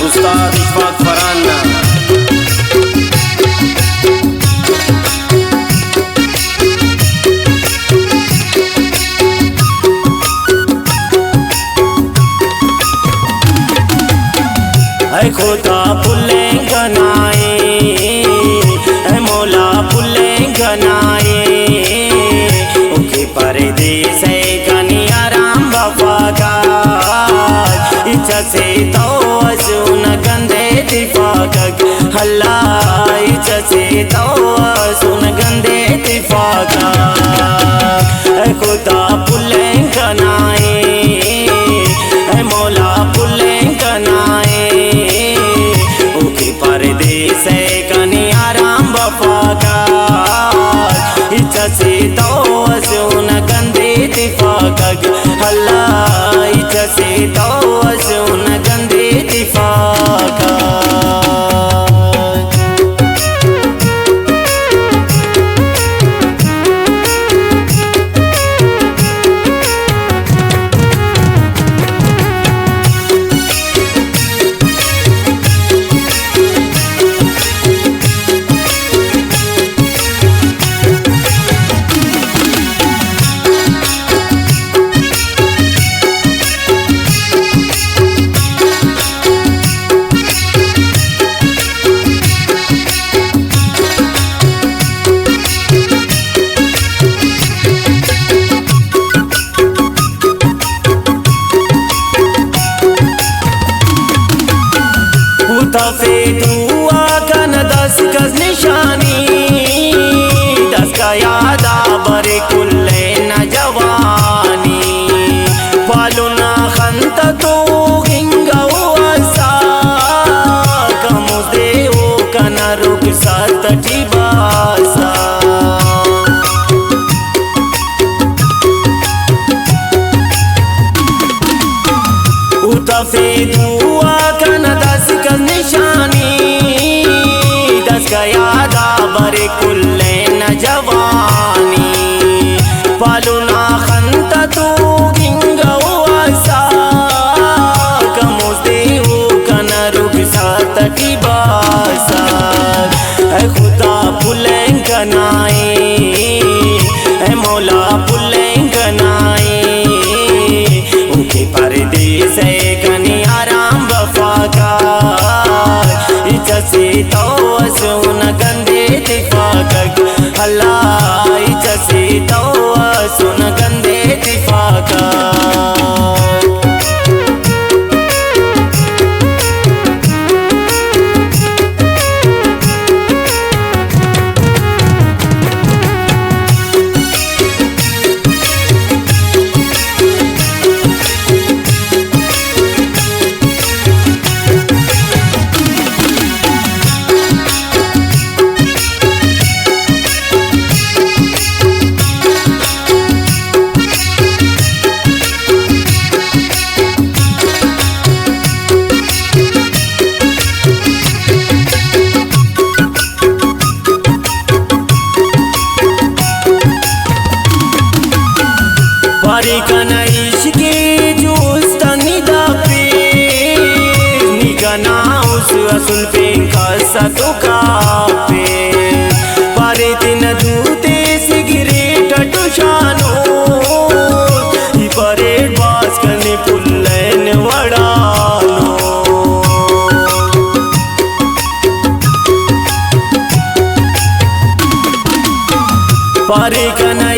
उस्ताद इशफाक फराना। है खुदा पुल्ले गनाए, है मौला पुल्ले गनाए, उनके परदेस है गनिया राम बाबा का। इच्छा से तो सुन गंदे दिफाक हल्ला, इच्छा से तो सुन गंदे दिफाक। है खुदा पुल्ले गनाए, है मौला पुल्ले गनाए, परदेस है कनिया राम बाबा का। इच्छा से तो सुन गंदे दिफाक हल्ला, इच्छा से तो सुन गंदे दिफाक। तफे दुआ कन 10 गज निशानी, 10 का यादा बरे कुल्ले न जवानी। पालू ना खंत तो गिंगा आसा, कमुदे ओ कन रुक सात बासा। तफे दुआ कन 10 गज निशानी, 10 का यादा बरे कुल्ले न जवानी। पालू ना खंत तो गिंगा आसा, कमुदे ओ कन रुक सात बासा। है खुदा पुल्ले गनाए, है मौला पुल्ले गनाए, उनके परदेस है कनिया राम बाबा का। इच्छा से तो सुन गंदे दिफाक हल्ला, इच्छा से तो सुन गंदे दिफाक। बारी कना इश्के जुस्त निदा पे, निगना उस असुल पे का का पे। बारे दिन दूते सिगरेट टुशानो, ही परेड बास करने पुल्लेन वड़ानो। बारे कना